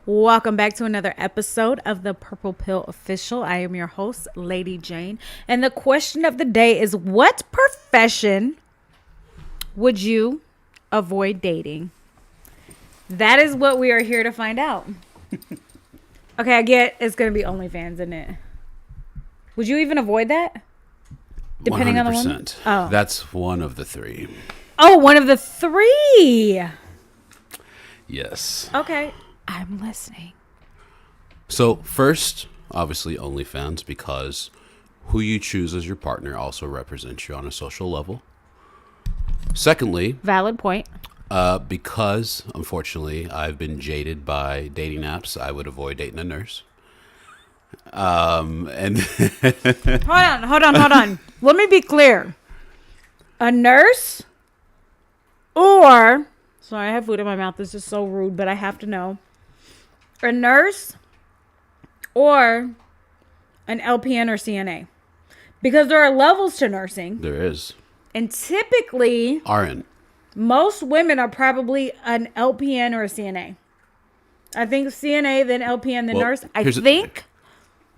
Welcome back to another episode of the Purple Pill Official. I am your host, Lady Jane. And the question of the day is, what profession would you avoid dating? That is what we are here to find out. Okay, I get it's going to be OnlyFans, isn't it? Would you even avoid that? Depending 100%. on the woman? Oh. That's one of the three. Oh, one of the three. Yes. Okay, I'm listening. So first, obviously OnlyFans, because who you choose as your partner also represents you on a social level. Secondly, Valid point. because unfortunately I've been jaded by dating apps, I would avoid dating a nurse. And Hold on. Let me be clear. A nurse or, sorry, I have food in my mouth. This is so rude, but I have to know. A nurse or an LPN or CNA. Because there are levels to nursing. there is And typically, RN. most women are probably an LPN or a CNA. I think CNA, then LPN, then Well, nurse. I here's the- think.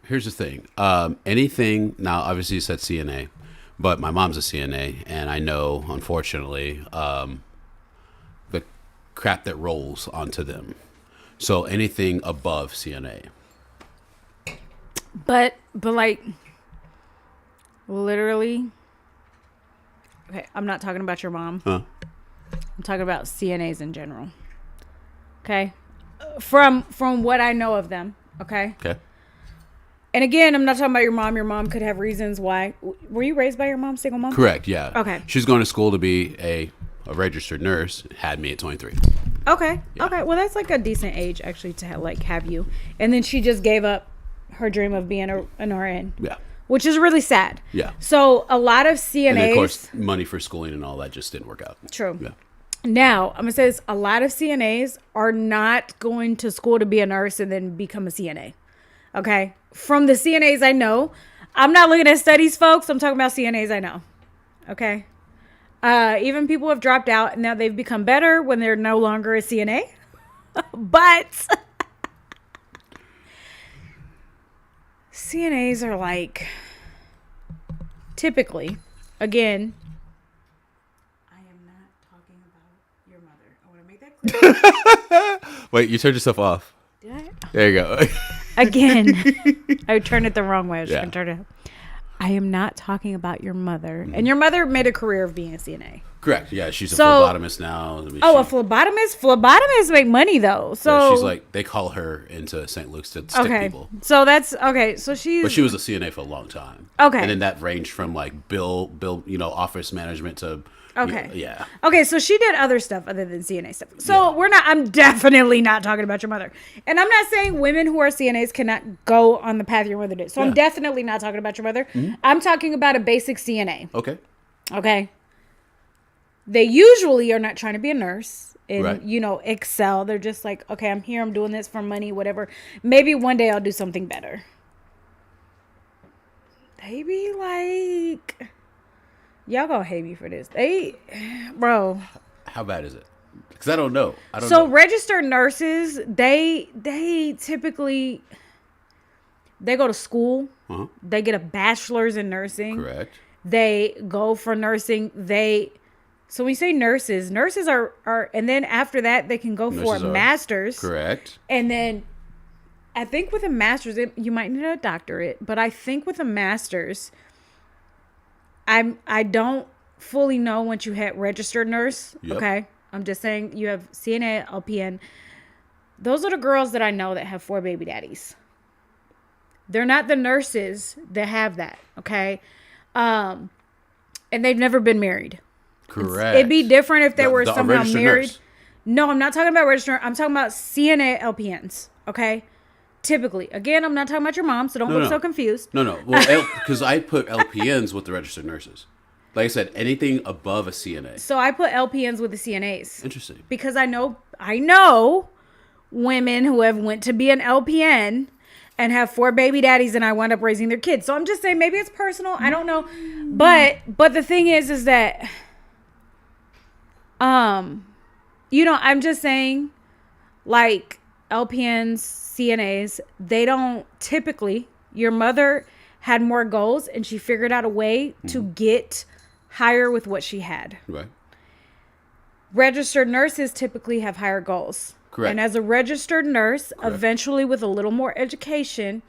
Here's the thing. Anything now, obviously you said CNA, but my mom's a CNA, and I know, unfortunately, the crap that rolls onto them. So anything above CNA. But like, literally, okay, I'm not talking about your mom. Huh? I'm talking about CNAs in general. Okay? From what I know of them, okay? Okay. And again, I'm not talking about your mom. Your mom could have reasons why. Were you raised by your mom, single mom? Correct. Yeah. Okay. She's going to school to be a registered nurse. Had me at 23. Okay. Yeah. Okay. Well, that's like a decent age actually to have you. And then she just gave up her dream of being an RN. Yeah. Which is really sad. Yeah. So a lot of CNAs. And then, of course, money for schooling and all that just didn't work out. True. Yeah. Now, I'm going to say this. A lot of CNAs are not going to school to be a nurse and then become a CNA. Okay? From the CNAs I know, I'm not looking at studies, folks. I'm talking about CNAs I know. Okay? Even people have dropped out and now they've become better when they're no longer a CNA. But CNAs are like, typically, again, I am not talking about your mother. I want to make that clear. Wait, you turned yourself off. Did I? There you go. Again, I turned it the wrong way. I was Yeah. trying to turn it. I am not talking about your mother. And your mother made a career of being a CNA. Correct. Yeah, she's a So- phlebotomist now. I mean, Oh, a she- phlebotomist? Phlebotomists make money though. So yeah, she's like, they call her into St. Luke's to stick okay. people. So that's okay. So she's But she was a CNA for a long time. Okay. And then that ranged from like bill, office management to. Okay. Yeah. Okay, so she did other stuff other than CNA stuff. So Yeah. I'm definitely not talking about your mother. And I'm not saying women who are CNAs cannot go on the path your mother did. So I'm Yeah. definitely not talking about your mother. I'm talking about a basic CNA. Okay. Okay. They usually are not trying to be a nurse and, Right. excel. They're just like, okay, I'm here. I'm doing this for money, whatever. Maybe one day I'll do something better. They be like, y'all gonna hate me for this. Bro. How bad is it? Because I don't know. So registered nurses, they typically, they go to school. Uh-huh. They get a bachelor's in nursing. Correct. They go for nursing. So when you say nurses are, and then after that, they can go for Nurses a are- master's. Correct. And then I think with a master's, you might need a doctorate, but I think with a master's, I don't fully know once you hit registered nurse. Yep. Okay. I'm just saying you have CNA, LPN. Those are the girls that I know that have 4 baby daddies. They're not the nurses that have that. Okay. And they've never been married. Correct. It'd be different if they were a somehow registered married. nurse. No, I'm not talking about registered. I'm talking about CNA LPNs. Okay. Typically. Again, I'm not talking about your mom, so don't look so confused. No. Well, because I put LPNs with the registered nurses. Like I said, anything above a CNA. So I put LPNs with the CNAs. Interesting. Because I know women who have went to be an LPN and have 4 baby daddies and I wound up raising their kids. So I'm just saying maybe it's personal. I don't know. But the thing is that I'm just saying, like, LPNs, CNAs, they don't typically, your mother had more goals and she figured out a way to get higher with what she had. Right. Registered nurses typically have higher goals. Correct. And as a registered nurse, Correct. eventually with a little more education,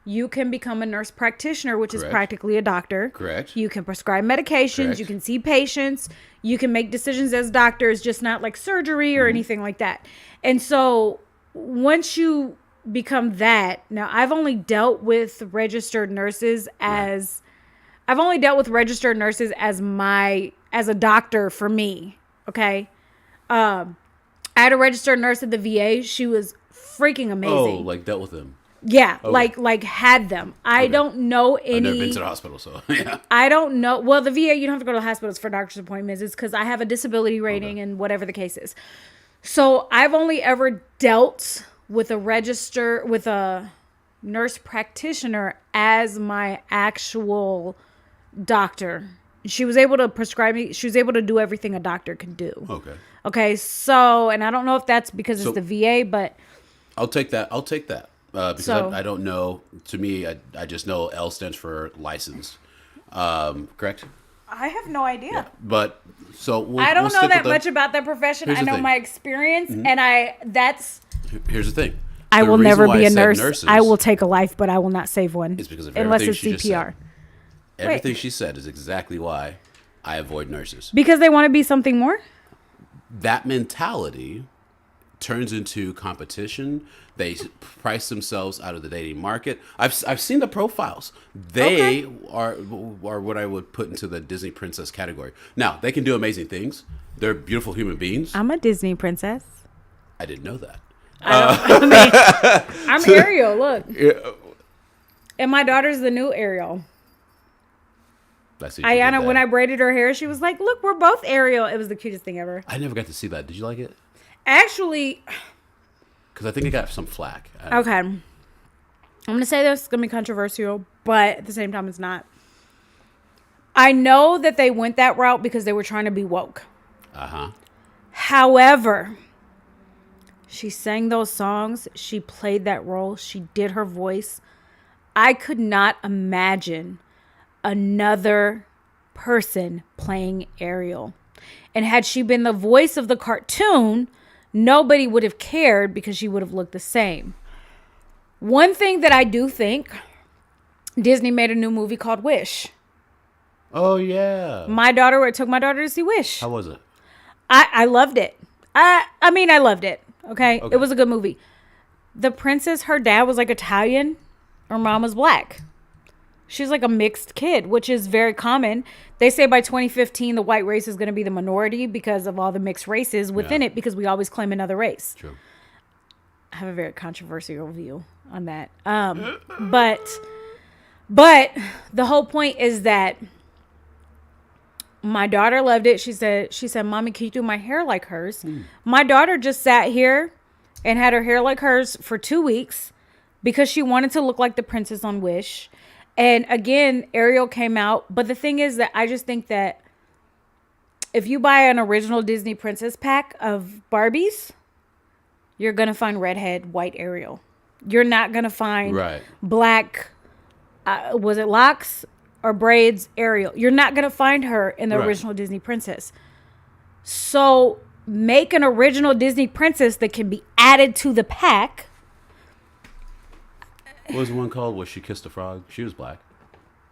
you can become a nurse practitioner, which is Correct. practically a doctor. Correct. You can prescribe medications. Correct. You can see patients. You can make decisions as doctors, just not like surgery or anything like that. And so once you become that, now I've only dealt with registered nurses as as a doctor for me. Okay. I had a registered nurse at the VA. She was freaking amazing. Oh, like dealt with them. Yeah, Okay. like had them. I don't know any. I've never been to the hospital, so yeah. I don't know. Well, the VA, you don't have to go to the hospitals for doctor's appointments. It's because I have a disability rating and whatever the case is. So I've only ever dealt with a nurse practitioner as my actual doctor. She was able to prescribe me. She was able to do everything a doctor can do. Okay. Okay. So, and I don't know if that's because So- it's the VA, but I'll take that. Because So- I don't know. To me, I just know L stands for licensed. Correct? I have no idea. But so we'll, I don't we'll know stick that with much about that profession. Here's I the know thing. my experience, and Here's the thing. I The will reason never why be I a said nurse. nurses I will take a life, but I will not save one. is because of unless everything it's she just CPR. said. Everything she said is exactly why I avoid nurses. Because they want to be something more. That mentality turns into competition. They price themselves out of the dating market. I've seen the profiles. They are what I would put into the Disney princess category. Now, they can do amazing things. They're beautiful human beings. I'm a Disney princess. I didn't know that. I'm Ariel. Look, and my daughter's the new Ariel. I see what you did Ayana, there. when I braided her hair, she was like, "Look, we're both Ariel." It was the cutest thing ever. I never got to see that. Did you like it? Actually, Because I think it got some flack. okay. I'm gonna say this. It's gonna be controversial, but at the same time, it's not. I know that they went that route because they were trying to be woke. Uh-huh. However, she sang those songs. She played that role. She did her voice. I could not imagine another person playing Ariel. And had she been the voice of the cartoon, nobody would have cared because she would have looked the same. One thing that I do think, Disney made a new movie called Wish. Oh, yeah. I took my daughter to see Wish. How was it? I loved it. I mean, I loved it. Okay? Okay. It was a good movie. The princess, her dad was like Italian. Her mom was black. She's like a mixed kid, which is very common. They say by 2015, the white race is going to be the minority because of all the mixed races within Yeah. it, because we always claim another race. True. I have a very controversial view on that. But the whole point is that my daughter loved it. She said, "Mommy, can you do my hair like hers?" My daughter just sat here and had her hair like hers for 2 weeks because she wanted to look like the princess on Wish. And again, Ariel came out. But the thing is that I just think that if you buy an original Disney princess pack of Barbies, you're going to find redhead, white Ariel. You're not going to find Right. black, was it locks or braids Ariel. You're not going to find her in the Right. original Disney princess. So make an original Disney princess that can be added to the pack. What was the one called? Was she kissed a frog? She was black.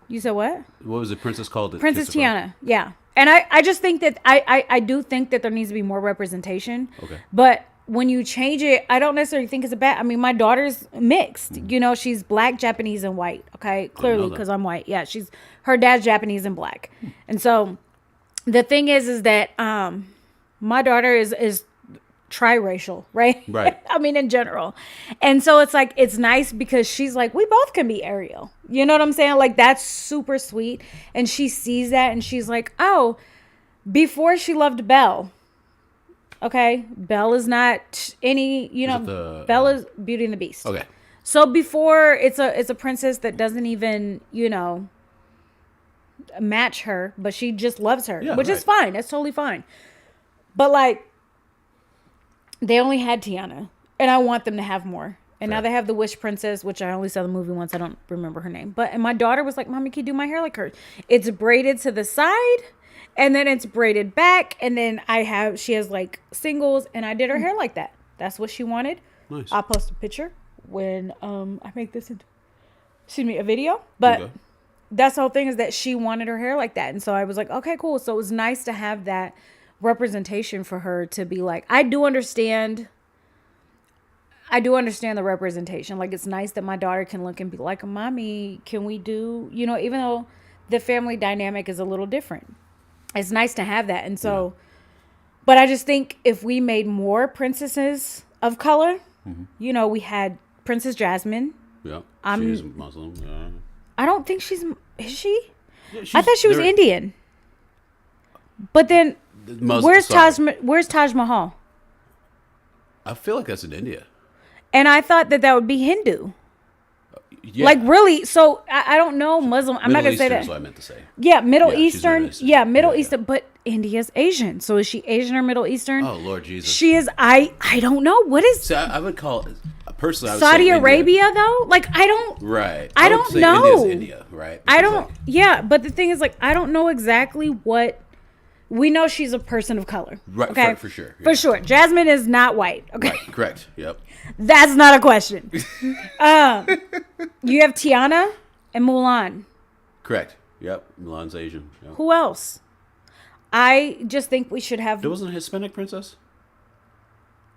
You said what? What was the princess called? that Princess kissed a frog? Tiana. Yeah. And I just think that I do think that there needs to be more representation. Okay. But when you change it, I don't necessarily think it's a bad. I mean, my daughter's mixed. You know, she's black, Japanese, and white. Okay, clearly that. because I'm white. Yeah, her dad's Japanese and black. And so the thing is that my daughter is triracial, right? Right. I mean, in general. And so it's like, it's nice because she's like, we both can be Ariel. You know what I'm saying? Like, that's super sweet. And she sees that and she's like, oh, before she loved Belle. Okay. Belle is not any, you Is know, it the, Belle is Beauty and the Beast. Okay. So before it's a princess that doesn't even, you know, match her, but she just loves her, Yeah, which is right. fine. That's totally fine. But like, they only had Tiana. And I want them to have more. And now Fair. they have the Wish Princess, which I only saw the movie once. I don't remember her name. And my daughter was like, Mommy, can you do my hair like her? It's braided to the side, and then it's braided back. And then she has like singles, and I did her hair like that. That's what she wanted. Nice. I'll post a picture when I make this into, a video. But Okay. that's the whole thing, is that she wanted her hair like that. And so I was like, okay, cool. So it was nice to have that representation for her to be like, I do understand the representation. Like, it's nice that my daughter can look and be like, Mommy, can we do, even though the family dynamic is a little different, it's nice to have that. And so, but I just think if we made more princesses of color, we had Princess Jasmine. Yeah. I'm- She's Muslim. Yeah. I don't think is she? Yeah, I thought she was they're- Indian. But then, Muslim, where's Taj Mahal? I feel like that's in India. And I thought that would be Hindu. Yeah. Like, really? So I don't know Muslim. I'm not Middle going to say Eastern that. is what I meant to say. Yeah, Middle Yeah, she's Eastern. Middle Eastern. Yeah, Middle Yeah, Eastern. But India's Asian. So is she Asian or Middle Eastern? Oh, Lord Jesus. She is. I don't know. What is So I would call it, personally, I would Saudi say India. Arabia though? Like, I don't. Right. I would don't say know. India's India, right? I Because, don't. like, Yeah, but the thing is, like, I don't know exactly what. We know she's a person of color. Right, Okay, for sure, For yeah. sure. Jasmine is not white. Okay. right. Correct. Yep. That's not a question. You have Tiana and Mulan. Correct. Yep. Milan's Asian. Yep. Who else? I just think we should have. There wasn't a Hispanic princess?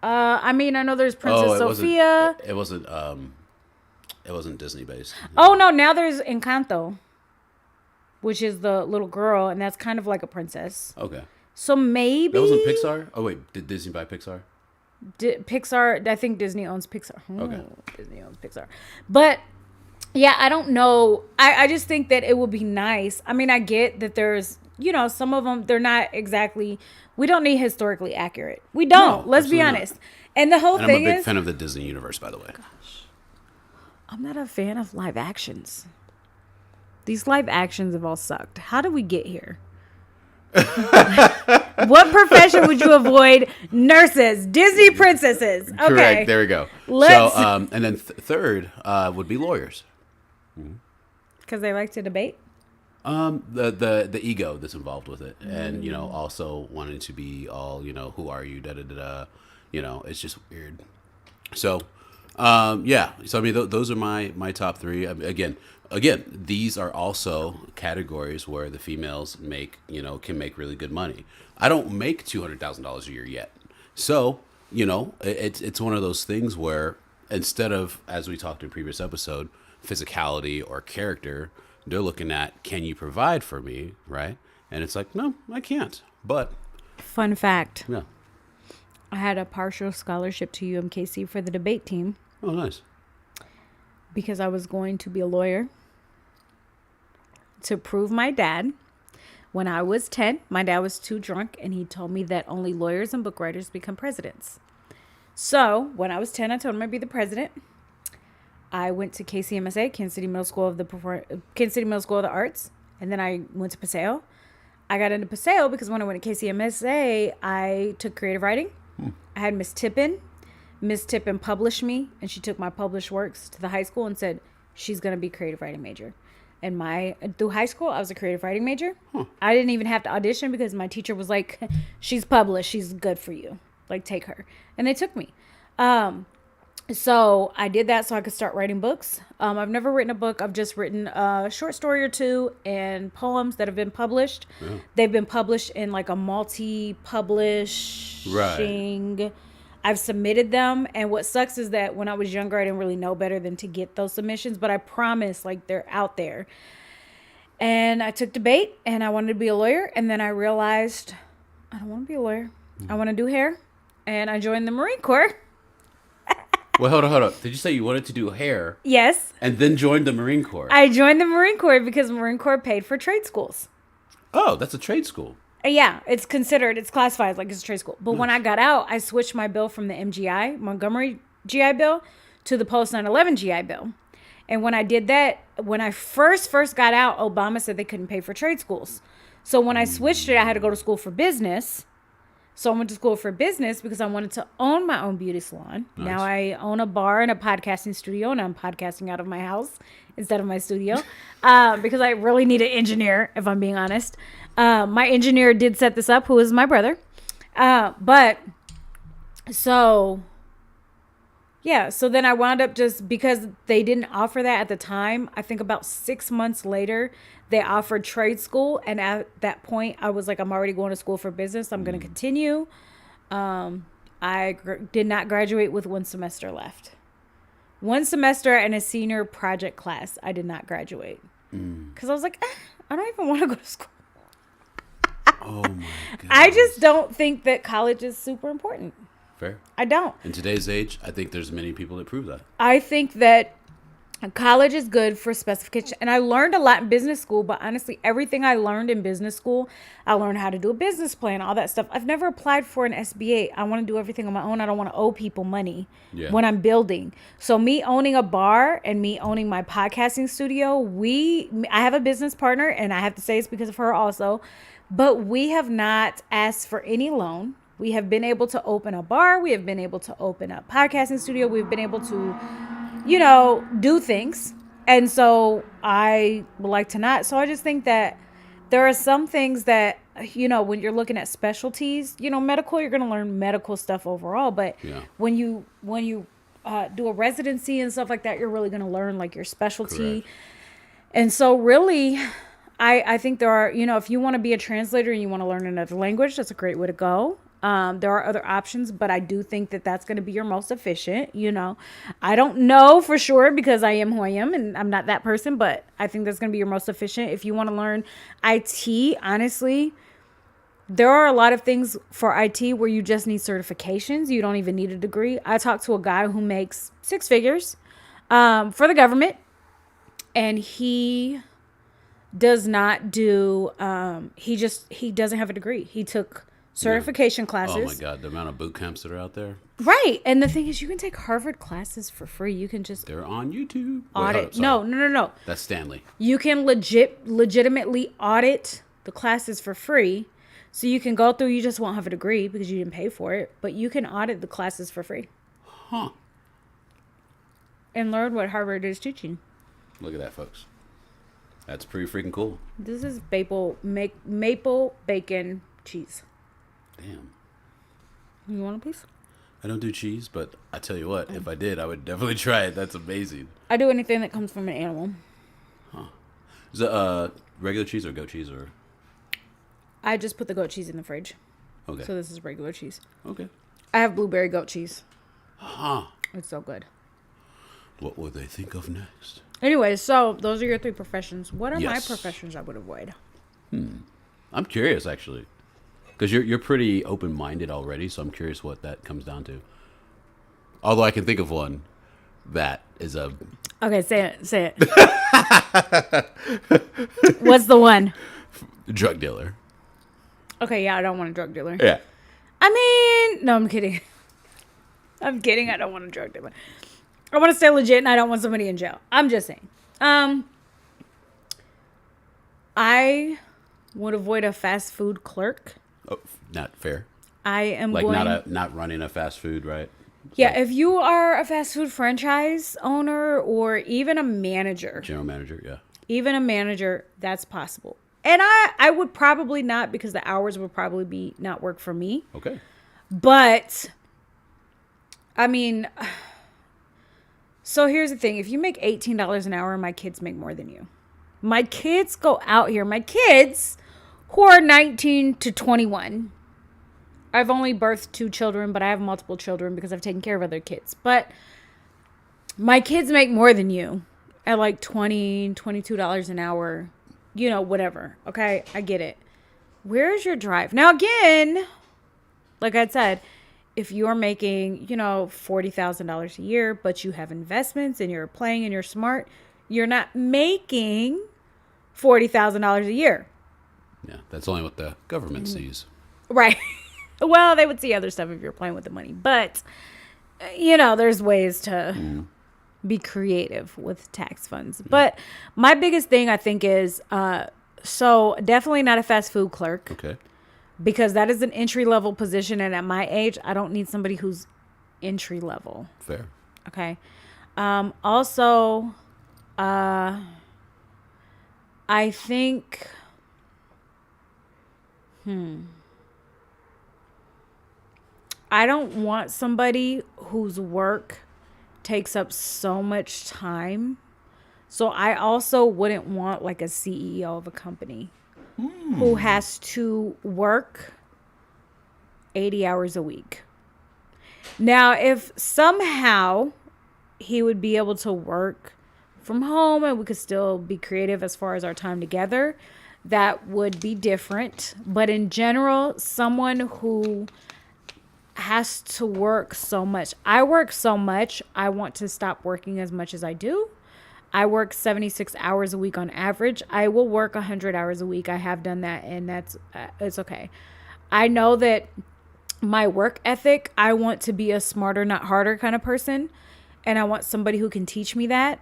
I mean, I know there's Princess it Sophia. wasn't. It wasn't Disney based. Oh no, now there's Encanto, which is the little girl, and that's kind of like a princess. Okay. So maybe That wasn't Pixar? Oh wait, did Disney buy Pixar? Pixar. I think Disney owns Pixar. Okay. Disney owns Pixar, but yeah, I don't know. I just think that it would be nice. I mean, I get that there's some of them, they're not exactly. We don't need historically accurate. We don't. No, Let's be absolutely not. honest. And the whole And I'm a thing big is, fan of the Disney universe, by the way. I'm not a fan of live actions. These live actions have all sucked. How did we get here? What profession would you avoid? Nurses, Disney princesses. Okay. Correct. There we go. Let's- So, and then third would be lawyers. Because they like to debate. The ego that's involved with it, and also wanting to be all who are you, da da da da. It's just weird. So, yeah. So I mean, those are my top three. I mean, again, these are also categories where the females can make really good money. I don't make $200,000 a year yet, so it's one of those things where instead of, as we talked in a previous episode, physicality or character, they're looking at, can you provide for me, right? And it's like, no, I can't. But Fun fact. yeah. I had a partial scholarship to UMKC for the debate team Oh, nice. because I was going to be a lawyer to prove my dad. When I was 10, my dad was too drunk and he told me that only lawyers and book writers become presidents. So when I was 10, I told him I'd be the president. I went to KCMSA, Kansas City Middle School of the Arts, and then I went to Paseo. I got into Paseo because when I went to KCMSA, I took creative writing. I had Miss Tippin. Miss Tippin published me, and she took my published works to the high school and said she's going to be a creative writing major. And through high school, I was a creative writing major. I didn't even have to audition because my teacher was like, she's published, she's good for you. Like, take her. And they took me. So I did that so I could start writing books. I've never written a book. I've just written a short story or two and poems that have been published. Yeah. They've been published in like a multi-publishing. Right. I've submitted them. And what sucks is that when I was younger, I didn't really know better than to get those submissions. But I promise, like, they're out there. And I took debate and I wanted to be a lawyer. And then I realized I don't want to be a lawyer. I want to do hair. And I joined the Marine Corps. Well, hold on. Did you say you wanted to do hair Yes. and then joined the Marine Corps? I joined the Marine Corps because Marine Corps paid for trade schools. Oh, that's a trade school. Yeah, it's classified like it's a trade school. But when I got out, I switched my bill from the MGI, Montgomery GI Bill, to the post 9/11 GI Bill. And when I did that, when I first got out, Obama said they couldn't pay for trade schools. So when I switched it, I had to go to school for business So I went to school for business because I wanted to own my own beauty salon. Nice. Now I own a bar and a podcasting studio, and I'm podcasting out of my house instead of my studio because I really need an engineer, if I'm being honest. My engineer did set this up, who is my brother. But so, yeah, so then I wound up just because they didn't offer that at the time. I think about 6 months later, they offered trade school. And at that point, I was like, I'm already going to school for business. I'm going to continue. Did not graduate with 1 semester left. 1 semester and a senior project class. I did not graduate because I was like, I don't even want to go to school. Oh my god. I just don't think that college is super important. Fair. I don't. In today's age, I think there's many people that prove that. I think that college is good for specification. And I learned a lot in business school, but honestly, everything I learned in business school, I learned how to do a business plan, all that stuff. I've never applied for an SBA. I want to do everything on my own. I don't want to owe people money when I'm building. So me owning a bar and me owning my podcasting studio, I have a business partner, and I have to say it's because of her also, but we have not asked for any loan. We have been able to open a bar. We have been able to open a podcasting studio. We've been able to, do things. And so I would like to not. So I just think that there are some things that, when you're looking at specialties, medical, you're going to learn medical stuff overall. But when you do a residency and stuff like that, you're really going to learn like your specialty. Correct. And so really, I think there are, if you want to be a translator and you want to learn another language, that's a great way to go. There are other options, but I do think that that's going to be your most efficient. I don't know for sure because I am who I am and I'm not that person, but I think that's going to be your most efficient. If you want to learn IT, honestly, there are a lot of things for IT where you just need certifications. You don't even need a degree. I talked to a guy who makes 6 figures for the government, and he does not do, he doesn't have a degree. He took certification classes. Oh my god, the amount of boot camps that are out there. Right. And the thing is, you can take Harvard classes for free. You can just They're on YouTube. audit. No. That's Stanley. You can legitimately audit the classes for free. So you can go through, you just won't have a degree because you didn't pay for it, but you can audit the classes for free. Huh. And learn what Harvard is teaching. Look at that, folks. That's pretty freaking cool. This is maple bacon cheese. Damn. You want a piece? I don't do cheese, but I tell you what, if I did, I would definitely try it. That's amazing. I do anything that comes from an animal. Is it regular cheese or goat cheese or? I just put the goat cheese in the fridge. Okay. So this is regular cheese. Okay. I have blueberry goat cheese. Huh. It's so good. What would they think of next? Anyway, so those are your 3 professions. What are my Yes. professions I would avoid? I'm curious, actually. Because you're pretty open-minded already, so I'm curious what that comes down to. Although I can think of one that is a... Okay, say it. What's the one? drug dealer. Okay, yeah, I don't want a drug dealer. Yeah. I mean, no, I'm kidding. I don't want a drug dealer. I want to stay legit and I don't want somebody in jail. I'm just saying. I would avoid a fast food clerk. Oh, not fair. I am Like going... not running a fast food, right? Yeah, if you are a fast food franchise owner or even a manager, General manager, yeah. even a manager, that's possible. And I would probably not, because the hours would probably be not work for me. Okay. But, I mean, so here's the thing. If you make $18 an hour, my kids make more than you. My kids go out here. My kids who are 19 to 21. I've only birthed 2 children, but I have multiple children because I've taken care of other kids. But my kids make more than you at like $20, $22 an hour, whatever. Okay, I get it. Where's your drive? Now, again, like I said, if you're making, $40,000 a year, but you have investments and you're playing and you're smart, you're not making $40,000 a year. Yeah, that's only what the government sees. Right. Well, they would see other stuff if you're playing with the money. But, there's ways to be creative with tax funds. But my biggest thing, I think, is, so definitely not a fast food clerk. Okay. because that is an entry level position. And at my age, I don't need somebody who's entry level. Fair. Okay. Also, I think, I don't want somebody whose work takes up so much time. So I also wouldn't want like a CEO of a company who has to work 80 hours a week. Now, if somehow he would be able to work from home and we could still be creative as far as our time together, that would be different. But in general, someone who has to work so much. I work so much. I want to stop working as much as I do. I work 76 hours a week on average. I will work 100 hours a week. I have done that, and that's it's okay. I know that my work ethic, I want to be a smarter, not harder kind of person. And I want somebody who can teach me that,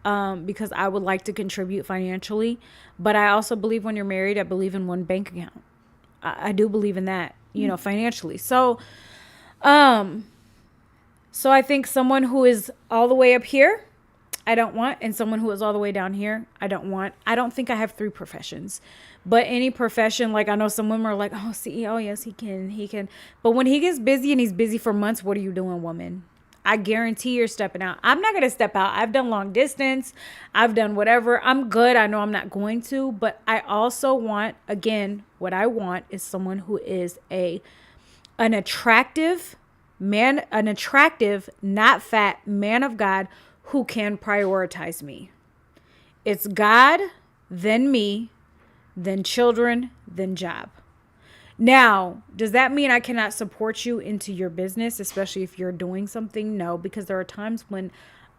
because I would like to contribute financially. But I also believe when you're married, I believe in one bank account. I do believe in that, financially. So I think someone who is all the way up here, I don't want, and someone who is all the way down here, I don't want. I don't think I have 3 professions, but any profession, like I know some women are like, oh, CEO, yes, he can. But when he gets busy and he's busy for months, what are you doing, woman? I guarantee you're stepping out. I'm not going to step out. I've done long distance. I've done whatever. I'm good. I know I'm not going to, but I also want, again, what I want is someone who is an attractive man, not fat man of God who can prioritize me. It's God, then me, then children, then job. Now, does that mean I cannot support you into your business, especially if you're doing something? No, because there are times when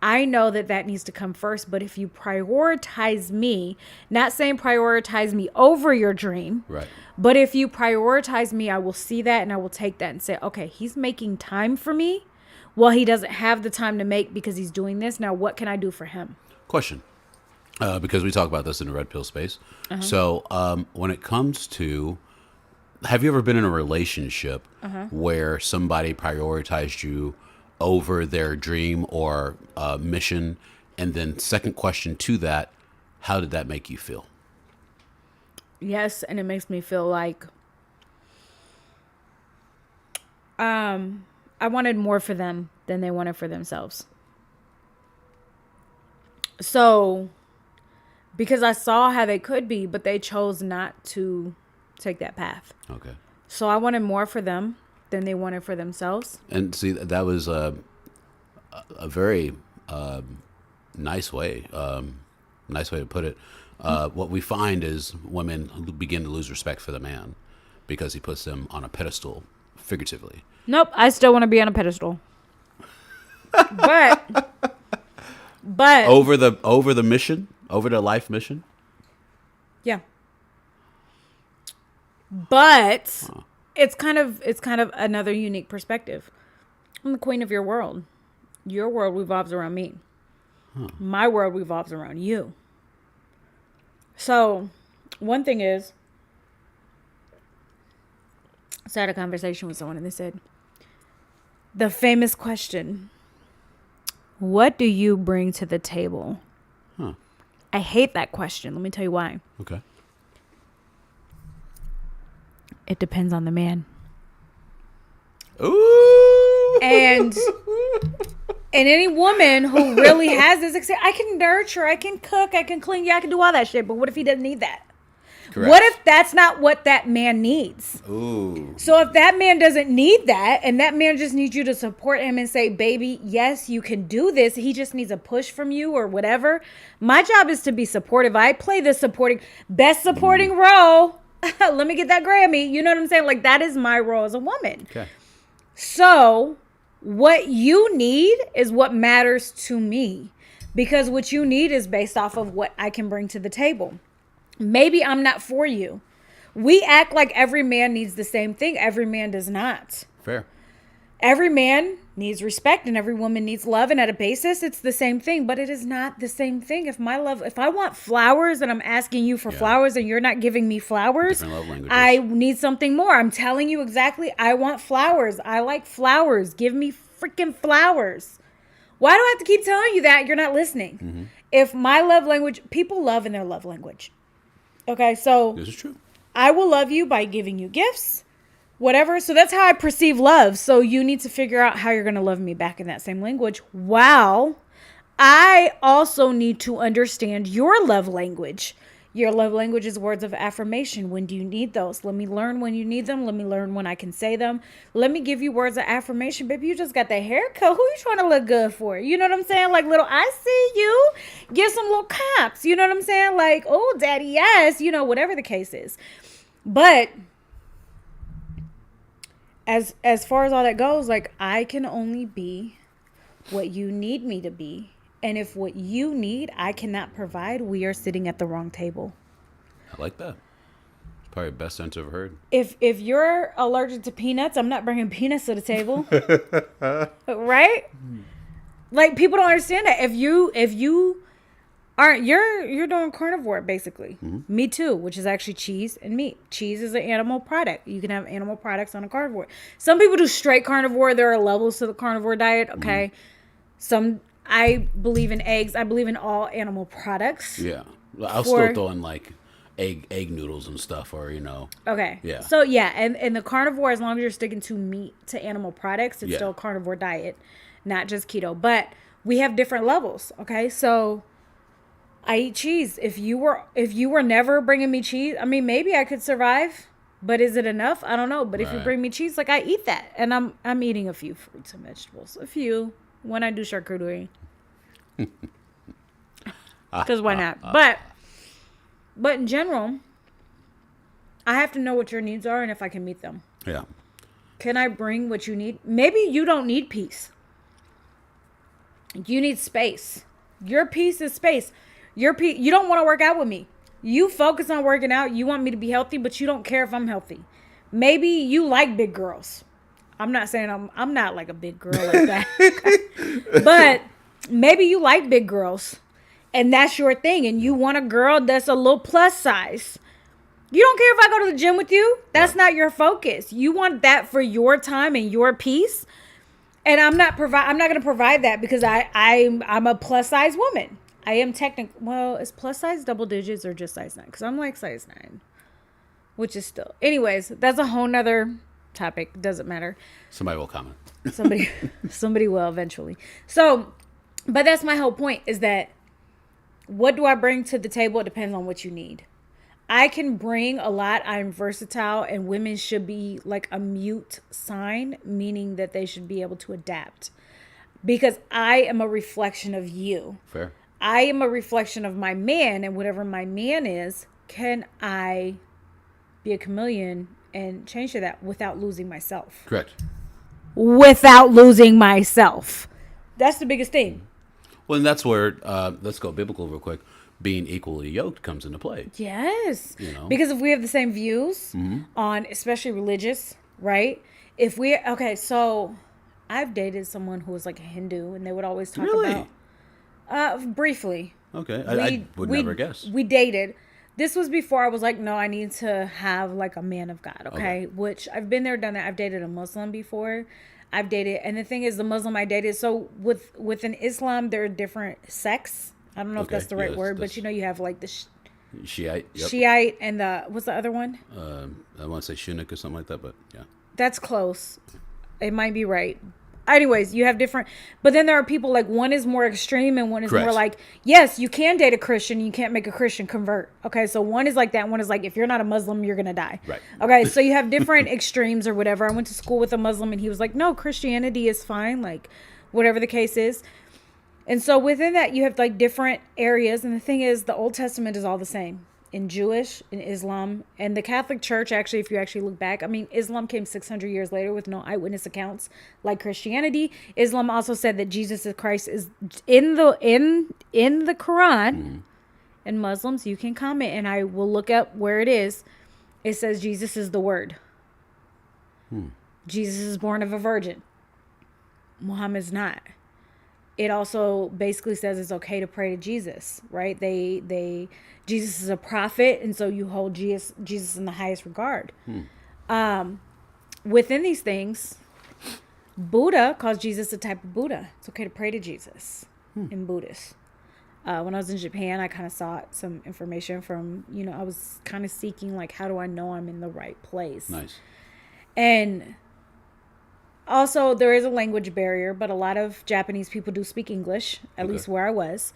I know that needs to come first. But if you prioritize me, not saying prioritize me over your dream, Right. but if you prioritize me, I will see that and I will take that and say, okay, he's making time for me. Well, he doesn't have the time to make because he's doing this. Now, what can I do for him? Question. Because we talk about this in the red pill space. So when it comes to, have you ever been in a relationship where somebody prioritized you over their dream or mission? And then second question to that, how did that make you feel? Yes, and it makes me feel like I wanted more for them than they wanted for themselves. So, because I saw how they could be, but they chose not to take that path. Okay. So I wanted more for them than they wanted for themselves. And see, that was a very nice way to put it. What we find is women begin to lose respect for the man because he puts them on a pedestal, figuratively. Nope, I still want to be on a pedestal. but over the mission, over the life mission. Yeah. But it's kind of another unique perspective. I'm the queen of your world. Your world revolves around me. My world revolves around you. So, one thing is, I had a conversation with someone and they said, the famous question, what do you bring to the table? I hate that question. Let me tell you why. Okay. It depends on the man. Ooh. And any woman who really has this, I can nurture, I can cook, I can clean, I can do all that shit. But what if he doesn't need that? Correct. What if that's not what that man needs? Ooh. So if that man doesn't need that, and that man just needs you to support him and say, baby, yes, you can do this. He just needs a push from you or whatever. My job is to be supportive. I play the best supporting role. Let me get that Grammy. You know what I'm saying? Like, that is my role as a woman. Okay. So what you need is what matters to me, because what you need is based off of what I can bring to the table. Maybe I'm not for you. We act like every man needs the same thing. Every man does not. Fair. Every man needs respect and every woman needs love, and at a basis it's the same thing, but it is not the same thing. If I want flowers and I'm asking you for flowers and you're not giving me flowers, Different love languages. I need something more. I'm telling you exactly, I want flowers. I like flowers. Give me freaking flowers. Why do I have to keep telling you that? You're not listening. Mm-hmm. If my love language, people love in their love language. Okay, so This is true. I will love you by giving you gifts, whatever. So that's how I perceive love. So you need to figure out how you're going to love me back in that same language. Wow. I also need to understand your love language. Your love language is words of affirmation. When do you need those? Let me learn when you need them. Let me learn when I can say them. Let me give you words of affirmation. Baby, you just got the haircut. Who you trying to look good for? You know what I'm saying? Like little, I see you. Give some little cops. You know what I'm saying? Like, oh, daddy, yes. You know, whatever the case is. But as far as all that goes, like, I can only be what you need me to be. And if what you need I cannot provide, we are sitting at the wrong table. I like that. It's probably the best answer I've heard. If you're allergic to peanuts, I'm not bringing peanuts to the table. Right? Like, people don't understand that. If you aren't, you're doing carnivore basically. Mm-hmm. Me too, which is actually cheese and meat. Cheese is an animal product. You can have animal products on a carnivore. Some people do straight carnivore. There are levels to the carnivore diet. Okay. Mm-hmm. I believe in eggs. I believe in all animal products. Yeah. I'll still throw in like egg noodles and stuff, or, you know. Okay. Yeah. So yeah, and the carnivore, as long as you're sticking to meat, to animal products, it's still a carnivore diet, not just keto. But we have different levels. Okay. So I eat cheese. If you were never bringing me cheese, I mean, maybe I could survive, but is it enough? I don't know. But if you bring me cheese, like, I eat that, and I'm eating a few fruits and vegetables, a few when I do charcuterie. Because why not? But in general, I have to know what your needs are and if I can meet them. Yeah. Can I bring what you need? Maybe you don't need peace. You need space. Your peace is space. You don't want to work out with me. You focus on working out. You want me to be healthy, but you don't care if I'm healthy. Maybe you like big girls. I'm not saying I'm not like a big girl like that. But maybe you like big girls and that's your thing, and you want a girl that's a little plus size. You don't care if I go to the gym with you. That's not your focus. You want that for your time and your peace. And I'm not going to provide that because I'm a plus size woman. I am well, is plus size double digits or just size 9? Because I'm like size 9, which is still. Anyways, that's a whole nother topic. Doesn't matter. Somebody will comment. Somebody will eventually. So, but that's my whole point, is that what do I bring to the table? It depends on what you need. I can bring a lot. I'm versatile, and women should be like a mute sign, meaning that they should be able to adapt, because I am a reflection of you. Fair. I am a reflection of my man, and whatever my man is, can I be a chameleon and change to that without losing myself? Correct. Without losing myself. That's the biggest thing. Well, and that's where, let's go biblical real quick, being equally yoked comes into play. Yes. You know? Because if we have the same views on, especially religious, right? So I've dated someone who was like a Hindu, and they would always talk about, briefly. Okay. I would never guess. We dated. This was before I was like, no, I need to have like a man of God. Okay. Which I've been there, done that. I've dated a Muslim before. I've dated, and the thing is, the Muslim I dated, so within Islam, there are different sects. I don't know if that's the right word, but you have like the Shiite. Yep. Shiite and what's the other one? I want to say Shunnik or something like that, but yeah. That's close. It might be right. Anyways, you have different, but then there are people like, one is more extreme and one is more like, yes, you can date a Christian, you can't make a Christian convert. Okay, so one is like that, one is like, if you're not a Muslim, you're gonna die. Right. Okay, so you have different extremes or whatever. I went to school with a Muslim, and he was like, no, Christianity is fine, like whatever the case is. And so within that, you have like different areas, and the thing is, the Old Testament is all the same. In Jewish, in Islam, and the Catholic Church, actually, if you actually look back, I mean, Islam came 600 years later with no eyewitness accounts like Christianity. Islam also said that Jesus Christ is in the Quran. And Muslims, you can comment, and I will look up where it is. It says Jesus is the Word. Jesus is born of a virgin. Muhammad's not. It also basically says it's okay to pray to Jesus, right? Jesus is a prophet, and so you hold Jesus in the highest regard. Within these things, Buddha calls Jesus a type of Buddha. It's okay to pray to Jesus in Buddhist. When I was in Japan, I kind of sought some information from, I was kind of seeking, like, how do I know I'm in the right place? Nice. And also, there is a language barrier, but a lot of Japanese people do speak English, at least where I was.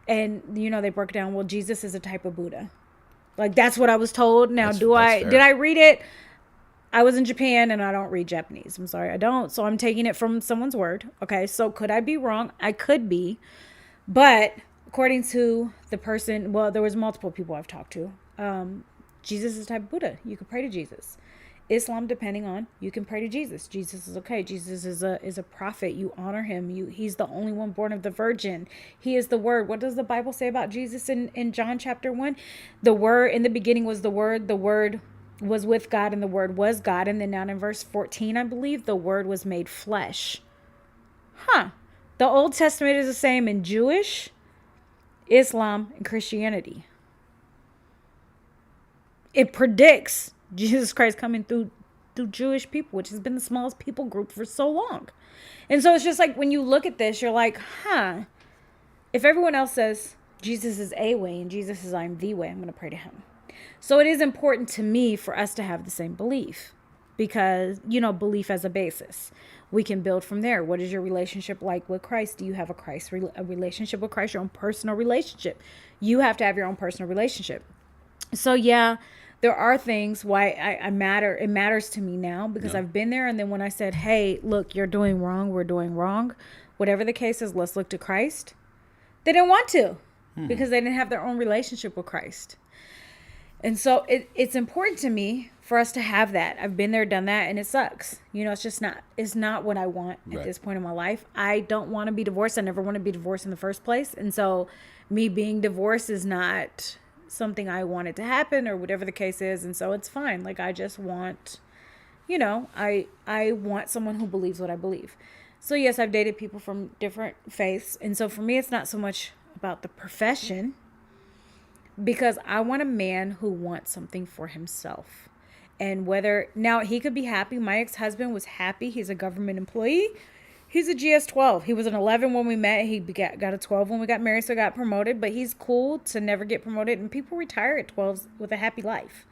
And, they broke down, well, Jesus is a type of Buddha. Like, that's what I was told. Now, did I read it? I was in Japan and I don't read Japanese. I'm sorry, I don't. So I'm taking it from someone's word. Okay, so could I be wrong? I could be. But according to the person, well, there was multiple people I've talked to. Jesus is a type of Buddha. You can pray to Jesus. Islam, depending on, you can pray to Jesus. Jesus is okay. Jesus is a prophet. You honor him. He's the only one born of the virgin. He is the word. What does the Bible say about Jesus in John chapter 1? The word, in the beginning was the word was with God, and the word was God. And then down in verse 14, I believe, the word was made flesh. The Old Testament is the same in Jewish, Islam, and Christianity. It predicts Jesus Christ coming through Jewish people, which has been the smallest people group for so long. And so it's just like, when you look at this, you're like, if everyone else says Jesus is a way and Jesus is I'm the way, I'm going to pray to him. So it is important to me for us to have the same belief, because, belief as a basis. We can build from there. What is your relationship like with Christ? Do you have a relationship with Christ, your own personal relationship? You have to have your own personal relationship. So yeah, there are things why it matters to me now, because I've been there. And then when I said, hey, look, you're doing wrong, we're doing wrong, whatever the case is, let's look to Christ. They didn't want to, because they didn't have their own relationship with Christ. And so it's important to me for us to have that. I've been there, done that, and it sucks. It's not what I want at this point in my life. I don't want to be divorced. I never want to be divorced in the first place. And so me being divorced is not something I wanted to happen, or whatever the case is. And so it's fine. Like, I just want, I want someone who believes what I believe. So yes, I've dated people from different faiths. And so for me, it's not so much about the profession, because I want a man who wants something for himself. And now he could be happy. My ex-husband was happy. He's a government employee. He's a GS-12. He was an 11 when we met. He got a 12 when we got married, so got promoted. But he's cool to never get promoted. And people retire at 12s with a happy life.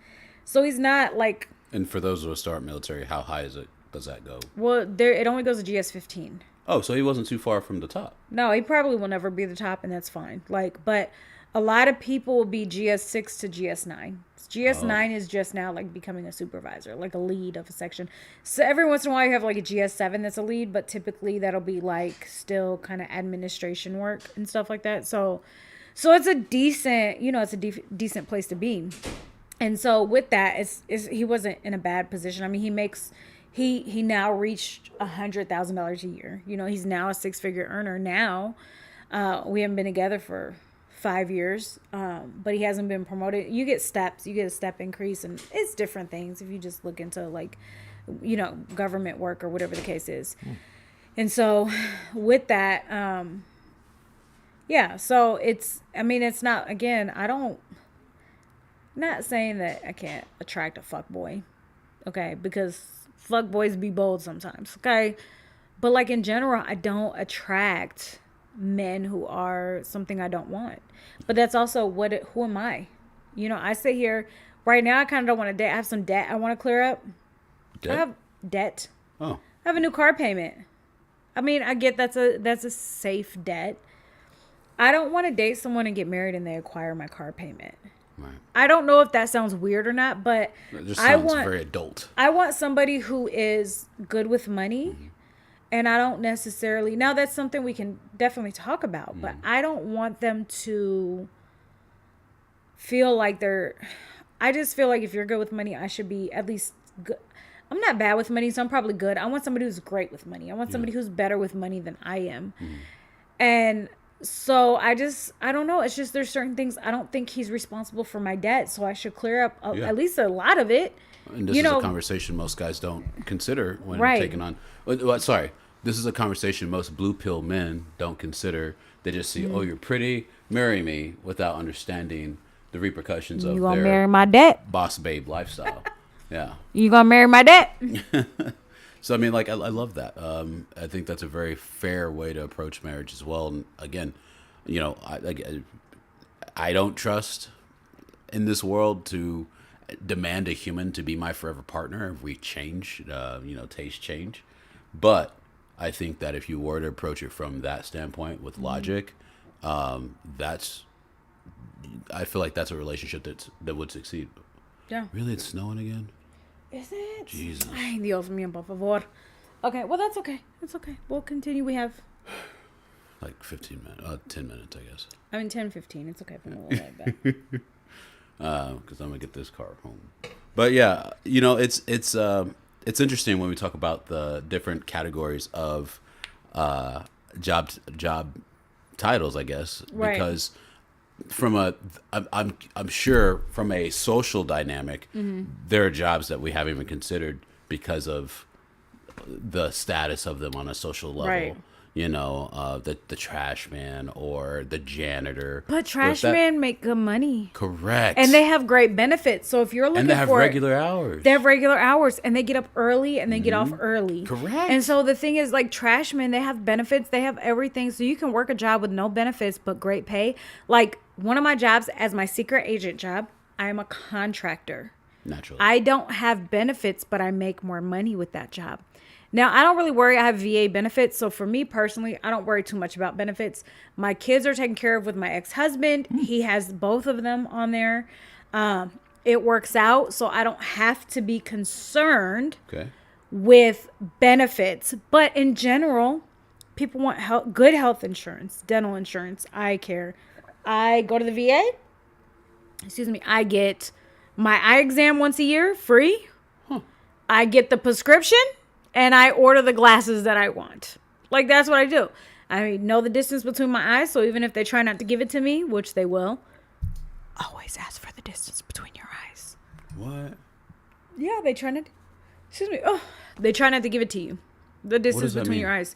So he's not like... And for those who start military, how high does that go? Well, it only goes to GS-15. Oh, so he wasn't too far from the top. No, he probably will never be the top, and that's fine. But a lot of people will be GS-6 to GS-9. GS-9 is just now like becoming a supervisor, like a lead of a section. So every once in a while you have like a GS-7 that's a lead, but typically that'll be like still kind of administration work and stuff like that. So it's a decent, it's a decent place to be. And so with that, he wasn't in a bad position. I mean, he now reached $100,000 a year. He's now a 6-figure earner now. We haven't been together for 5 years, but he hasn't been promoted. You get steps, you get a step increase, and it's different things if you just look into like, government work or whatever the case is. And so with that, so it's not, again, not saying that I can't attract a fuck boy, okay, because fuck boys be bold sometimes, okay, but like in general, I don't attract men who are something I don't want. But that's also who am I? I sit here right now, I kind of don't want to date. I have some debt I want to clear up. Debt? I have debt. Oh. I have a new car payment. I mean, I get that's a safe debt. I don't want to date someone and get married and they acquire my car payment. Right. I don't know if that sounds weird or not, but it just sounds very adult. I want somebody who is good with money. Mm-hmm. And I don't necessarily... Now, that's something we can definitely talk about. But I don't want them to feel like they're... I just feel like if you're good with money, I should be at least good. I'm not bad with money, so I'm probably good. I want somebody who's great with money. I want somebody who's better with money than I am. And so I don't know. It's just there's certain things I don't think he's responsible for my debt. So I should clear up at least a lot of it. And this is a conversation most guys don't consider when taking on... Sorry. this is a conversation most blue pill men don't consider. They just see, oh, you're pretty, marry me, without understanding the repercussions of You gonna their marry my dad? boss babe lifestyle. Yeah. You gonna marry my dad? So I mean, like, I love that. I think that's a very fair way to approach marriage as well. And again, I don't trust in this world to demand a human to be my forever partner if we change, taste change. But I think that if you were to approach it from that standpoint with logic, that's, I feel like that's a relationship that would succeed. Yeah. Really, it's snowing again? Is it? Jesus. Ay, Dios mío, por favor. Okay, well, that's okay. It's okay. We'll continue. We have, Like 15 minutes, 10 minutes, I guess. 10, 15. It's okay if I'm a little like that. Because I'm gonna get this car home. But yeah, it's interesting when we talk about the different categories of job titles, I guess, Right. because I'm sure from a social dynamic, there are jobs that we haven't even considered because of the status of them on a social level. Right. The trash man or the janitor. But trash men make good money. Correct. And they have great benefits. So if you're looking And they have for regular hours. they have regular hours, and they get up early and they get off early. Correct. And so the thing is, like, trash men, they have benefits, they have everything. So you can work a job with no benefits but great pay. Like, one of my jobs as my secret agent job, I am a contractor. Naturally. I don't have benefits, but I make more money with that job. Now, I don't really worry. I have VA benefits. So for me personally, I don't worry too much about benefits. My kids are taken care of with my ex-husband. He has both of them on there. It works out. So I don't have to be concerned Okay. with benefits. But in general, people want good health insurance, dental insurance, eye care. I go to the VA. I get my eye exam once a year, free. I get the prescription, and I order the glasses that I want. Like, that's what I do. I know the distance between my eyes, so even if they try not to give it to me, which they will, always ask for the distance between your eyes. What? Yeah, they try not. Oh, they try not to give it to you. The distance that between mean? your eyes.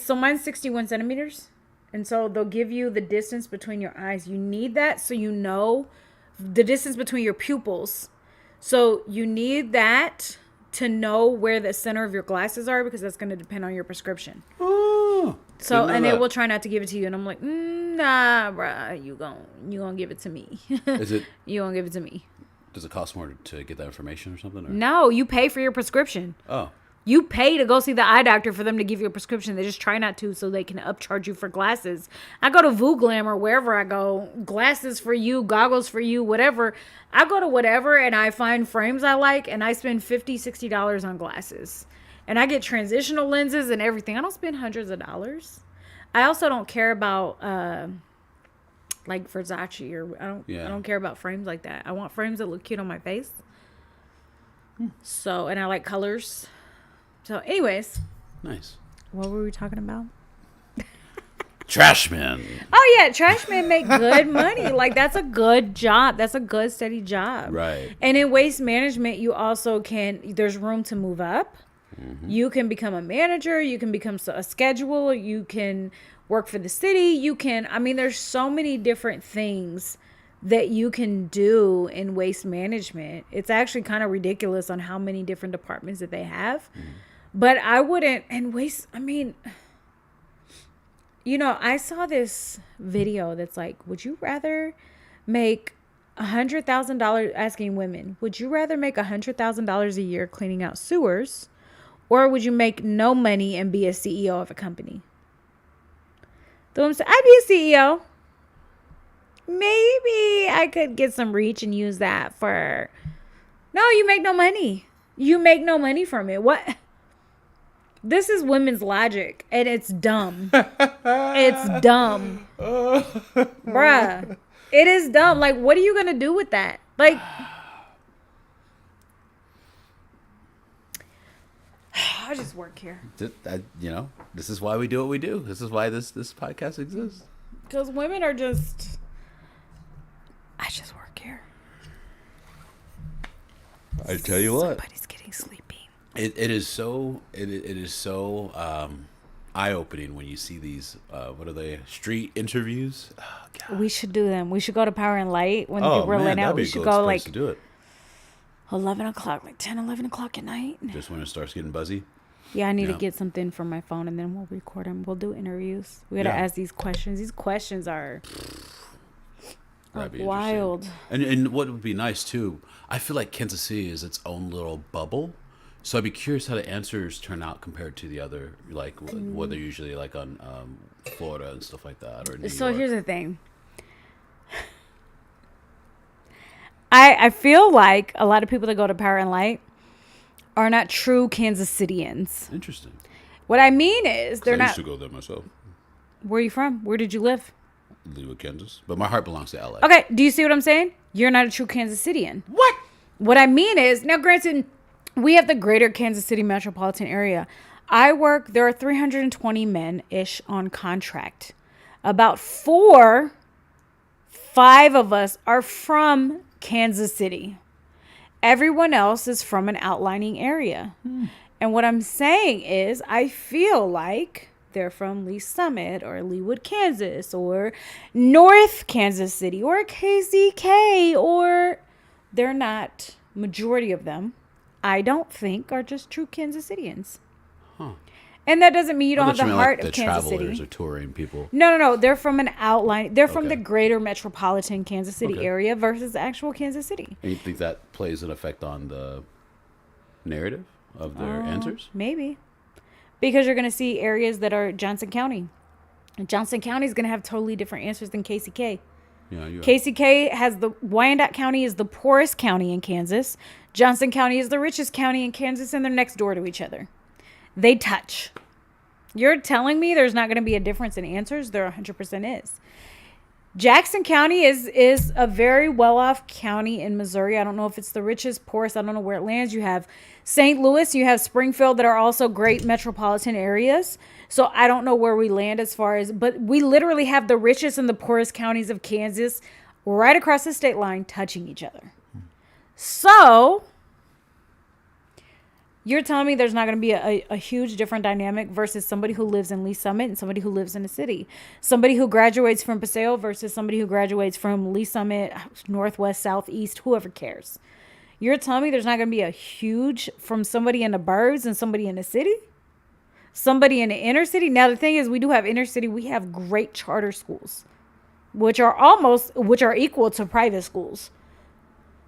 So mine's 61 centimeters, and so they'll give you the distance between your eyes. You need that so you know the distance between your pupils. So you need that to know where the center of your glasses are, because that's going to depend on your prescription. Oh. So, and they will try not to give it to you. And I'm like, nah, bruh, you gonna give it to me. Is it? You gonna give it to me. Does it cost more to get that information or something? Or? No, you pay for your prescription. Oh. You pay to go see the eye doctor for them to give you a prescription. They just try not to, so they can upcharge you for glasses. I go to VooGlam or wherever I go, glasses for you, goggles for you, whatever. I go to whatever and I find frames I like, and I spend $50, $60 on glasses. And I get transitional lenses and everything. I don't spend hundreds of dollars. I also don't care about like Versace or I don't care about frames like that. I want frames that look cute on my face. So, and I like colors. So, anyways. Nice. What were we talking about? Trash man. Oh, yeah. Trash men make good money. Like, that's a good job. That's a good, steady job. Right. And in waste management, you also there's room to move up. Mm-hmm. You can become a manager. You can become a scheduler. You can work for the city. There's so many different things that you can do in waste management. It's actually kind of ridiculous on how many different departments that they have. But I wouldn't, I saw this video that's like, would you rather make $100,000, asking women, would you rather make $100,000 a year cleaning out sewers, or would you make no money and be a CEO of a company? The woman said, I'd be a CEO. Maybe I could get some reach and use that for... No, you make no money. You make no money from it. What? This is women's logic, and it's dumb. It's dumb. Bruh. It is dumb. Like, what are you going to do with that? Like... I just work here. This is why we do what we do. This is why this podcast exists. Because women are just... I just work here. I tell you what. Somebody's getting sleepy. It is so eye-opening when you see these. What are they? Street interviews. Oh, God. We should do them. We should go to Power and Light when Oh people are man, letting that'd out. be We a should good go place like to do it. 11 o'clock, like 10, 11 o'clock at night. Just when it starts getting buzzy. Yeah, I need to Yeah. get something from my phone and then we'll record them. We'll do interviews. We gotta Yeah. ask these questions. These questions are That'd be wild. interesting. And what would be nice too, I feel like Kansas City is its own little bubble. So I'd be curious how the answers turn out compared to the other, like what they're usually like on Florida and stuff like that, or New So York. here's the thing. I feel like a lot of people that go to Power and Light are not true Kansas Cityans. Interesting. What I mean is 'Cause they're I not. used to go there myself, Where are you from? Where did you live? Leawood, Kansas, but my heart belongs to LA. Okay, do you see what I'm saying? You're not a true Kansas Cityan. What? What I mean is, now granted, we have the greater Kansas City metropolitan area. There are 320 men-ish on contract. About 5 of us are from Kansas City. Everyone else is from an outlining area. And what I'm saying is, I feel like they're from Lee Summit or Leawood, Kansas, or North Kansas City, or KZK, or they're not, majority of them, I don't think, are just true Kansas Cityans. Huh. And that doesn't mean you don't I have thought the you meant, heart like, of the Kansas travelers City. or touring people. No. They're from an outline. They're from Okay. the greater metropolitan Kansas City Okay. area versus the actual Kansas City. And you think that plays an effect on the narrative of their answers? Maybe. Because you're going to see areas that are Johnson County. And Johnson County is going to have totally different answers than KCK. Yeah, you are. KCK has Wyandotte County is the poorest county in Kansas. Johnson County is the richest county in Kansas, and they're next door to each other. They touch. You're telling me there's not going to be a difference in answers? There 100% is. Jackson County is a very well-off county in Missouri. I don't know if it's the richest, poorest. I don't know where it lands. You have St. Louis. You have Springfield that are also great metropolitan areas. So I don't know where we land as far as, but we literally have the richest and the poorest counties of Kansas right across the state line touching each other. So you're telling me there's not going to be a huge different dynamic versus somebody who lives in Lee Summit and somebody who lives in the city. Somebody who graduates from Paseo versus somebody who graduates from Lee Summit, Northwest, Southeast, whoever cares. You're telling me there's not going to be a huge from somebody in the burbs and somebody in the city? Somebody in the inner city? Now, the thing is, we do have inner city. We have great charter schools, which are equal to private schools.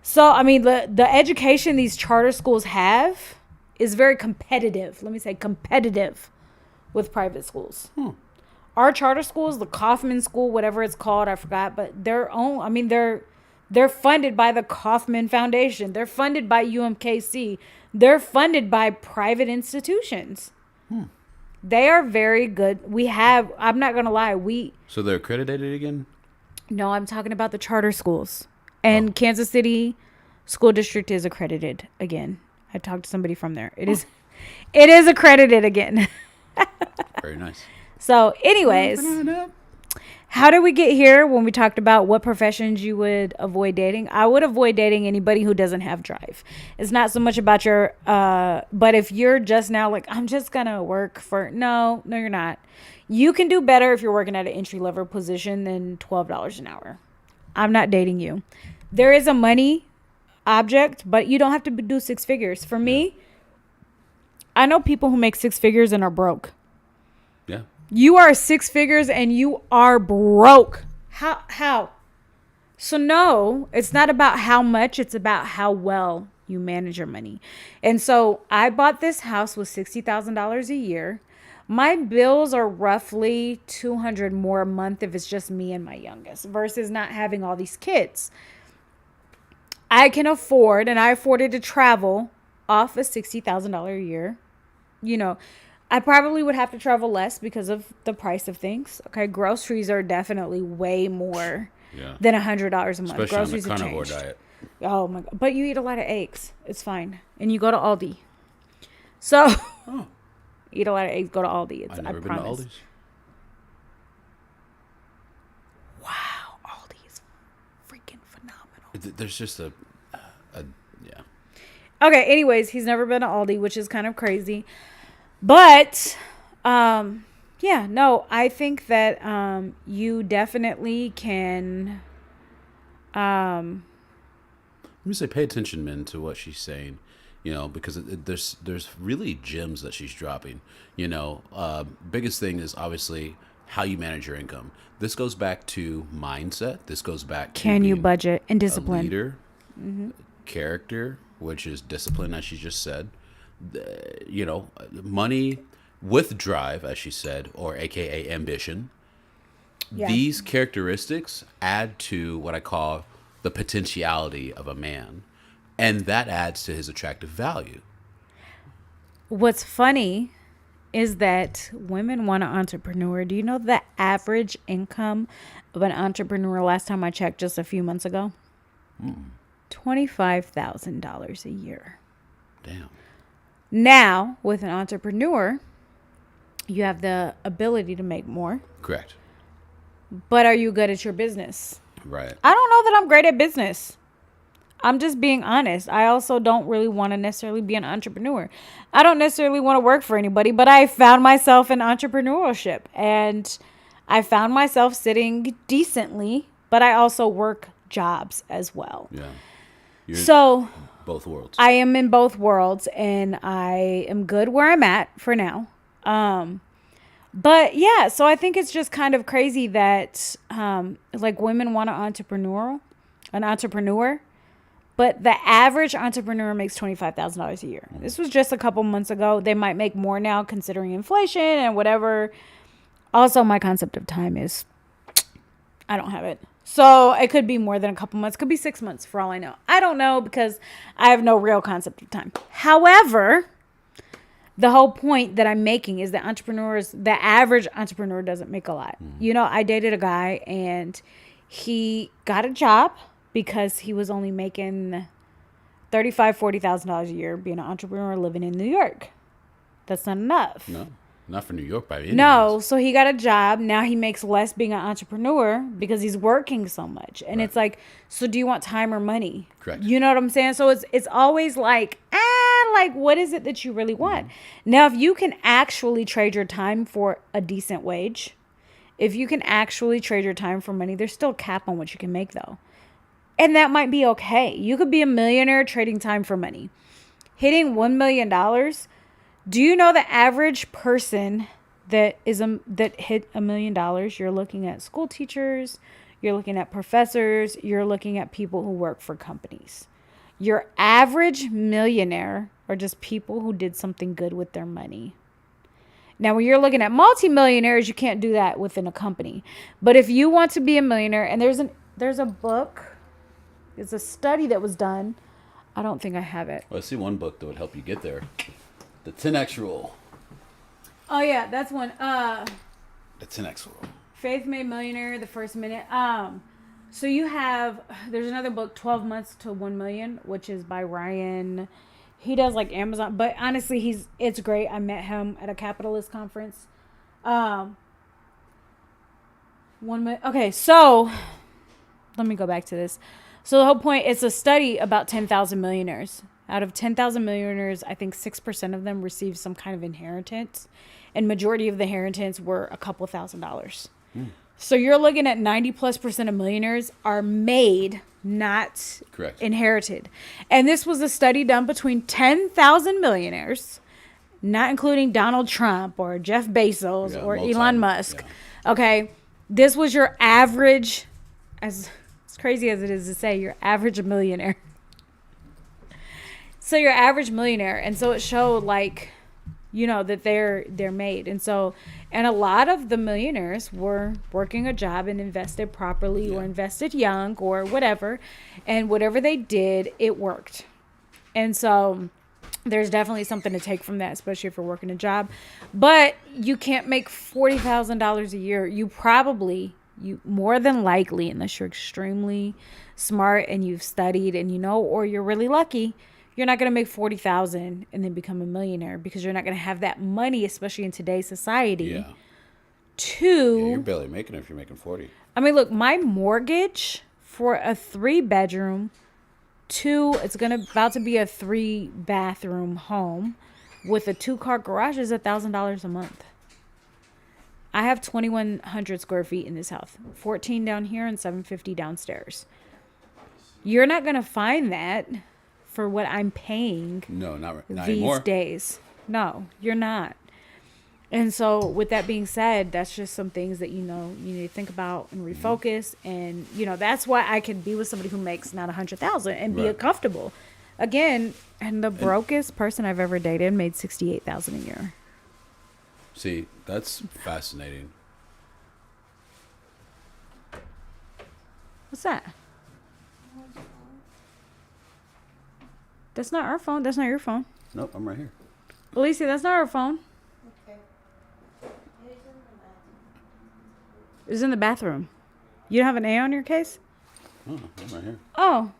So, I mean, the education these charter schools have is very competitive. Let me say competitive with private schools. Our charter schools, the Kaufman School, whatever it's called, I forgot, but they're funded by the Kaufman Foundation. They're funded by UMKC. They're funded by private institutions. They are very good. I'm not going to lie. So they're accredited again? No, I'm talking about the charter schools. And Kansas City School District is accredited again. I talked to somebody from there. It is accredited again. Very nice. So, anyways, how did we get here when we talked about what professions you would avoid dating? I would avoid dating anybody who doesn't have drive. It's not so much about your, but if you're just now like, I'm just going to work for, no, you're not. You can do better if you're working at an entry level position than $12 an hour. I'm not dating you. There is a money object, but you don't have to do 6 figures. For me, I know people who make 6 figures and are broke. Yeah. You are 6 figures and you are broke. How? So no, it's not about how much, it's about how well you manage your money. And so I bought this house with $60,000 a year. My bills are roughly $200 more a month if it's just me and my youngest versus not having all these kids. I can afford, and I afforded to travel off a $60,000 a year. You know, I probably would have to travel less because of the price of things. Okay, groceries are definitely way more than $100 a month. Especially Groceries on the have carnivore changed. diet. Oh my God! But you eat a lot of eggs. It's fine, and you go to Aldi. So eat a lot of eggs. Go to Aldi. I've never been to promise. Aldi's. Wow, Aldi is freaking phenomenal. There's just a yeah. Okay, anyways, he's never been to Aldi, which is kind of crazy. But Yeah, no, I think that you definitely can. Um, Let me say, pay attention, men, to what she's saying. Because there's really gems that she's dropping. Biggest thing is obviously how you manage your income. This goes back to mindset. This goes back to can you being budget and a discipline? leader, character, which is discipline, as she just said. Money with drive, as she said, or AKA ambition. Yeah. These characteristics add to what I call the potentiality of a man, and that adds to his attractive value. What's funny is that women want an entrepreneur. Do you know the average income of an entrepreneur last time I checked just a few months ago? $25,000 a year. Damn. Now, with an entrepreneur, you have the ability to make more, Correct. but are you good at your business? Right. I don't know that I'm great at business. I'm just being honest. I also don't really want to necessarily be an entrepreneur. I don't necessarily want to work for anybody, but I found myself in entrepreneurship and I found myself sitting decently, but I also work jobs as well. Yeah. You're So both worlds. I am in both worlds and I am good where I'm at for now. But yeah, so I think it's just kind of crazy that like women want an entrepreneur, but the average entrepreneur makes $25,000 a year. This was just a couple months ago. They might make more now considering inflation and whatever. Also, my concept of time is I don't have it. So it could be more than a couple months. Could be 6 months for all I know. I don't know because I have no real concept of time. However, the whole point that I'm making is that the average entrepreneur doesn't make a lot. I dated a guy and he got a job because he was only making $40,000 a year being an entrepreneur living in New York. That's not enough. No, not for New York by any No, means. so he got a job. Now he makes less being an entrepreneur because he's working so much. And it's like, so do you want time or money? Correct. You know what I'm saying? So it's always like, what is it that you really want? Now, if you can actually trade your time for a decent wage, if you can actually trade your time for money, there's still a cap on what you can make though. And that might be okay. You could be a millionaire trading time for money. Hitting $1 million. Do you know the average person that hit $1 million? You're looking at school teachers, you're looking at professors, you're looking at people who work for companies. Your average millionaire are just people who did something good with their money. Now, when you're looking at multimillionaires, you can't do that within a company. But if you want to be a millionaire, and there's a book, it's a study that was done. I don't think I have it. Well, I see one book that would help you get there. The 10X Rule. Oh yeah, that's one. The 10X Rule. Faith Made Millionaire, The First Minute. So there's another book, 12 Months to 1 Million, which is by Ryan. He does like Amazon, but honestly, it's great. I met him at a capitalist conference. Okay, so let me go back to this. So the whole point, it's a study about 10,000 millionaires. Out of 10,000 millionaires, I think 6% of them received some kind of inheritance. And majority of the inheritance were a couple $1,000s. So you're looking at 90+% of millionaires are made, not Correct. inherited. And this was a study done between 10,000 millionaires, not including Donald Trump or Jeff Bezos or Elon Musk. Yeah. Okay. This was your average, as crazy as it is to say, your average millionaire. So your average millionaire. And so it showed that they're made. And a lot of the millionaires were working a job and invested properly or invested young or whatever. And whatever they did, it worked. And so there's definitely something to take from that, especially if you're working a job. But you can't make $40,000 a year. You more than likely, unless you're extremely smart and you've studied and or you're really lucky, you're not going to make $40,000 and then become a millionaire because you're not going to have that money, especially in today's society. Yeah. You're barely making it if you're making 40. I mean, look, my mortgage for a 3-bedroom, it's about to be a 3-bathroom home with a 2-car garage is $1,000 a month. I have 2,100 square feet in this house, 14 down here and 750 downstairs. You're not going to find that for what I'm paying No, not these anymore. days. No, you're not. And so with that being said, that's just some things that, you need to think about and refocus. And, that's why I can be with somebody who makes not 100,000 and be Right. comfortable. Again, and the brokest person I've ever dated made 68,000 a year. See, that's fascinating. What's that? That's not our phone. That's not your phone. Nope, I'm right here. Alicia, that's not our phone. Okay. It's in the bathroom. You don't have an A on your case? Oh, I'm right here. Oh,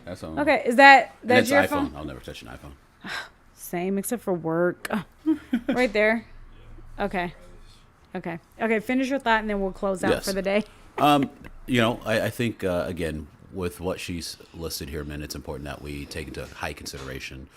That's on. okay. Is And that's it's your iPhone. phone? I'll never touch an iPhone. Same, except for work. Right there. Okay. Okay. Finish your thought, and then we'll close out Yes. for the day. I think, again, with what she's listed here, man, it's important that we take into high consideration,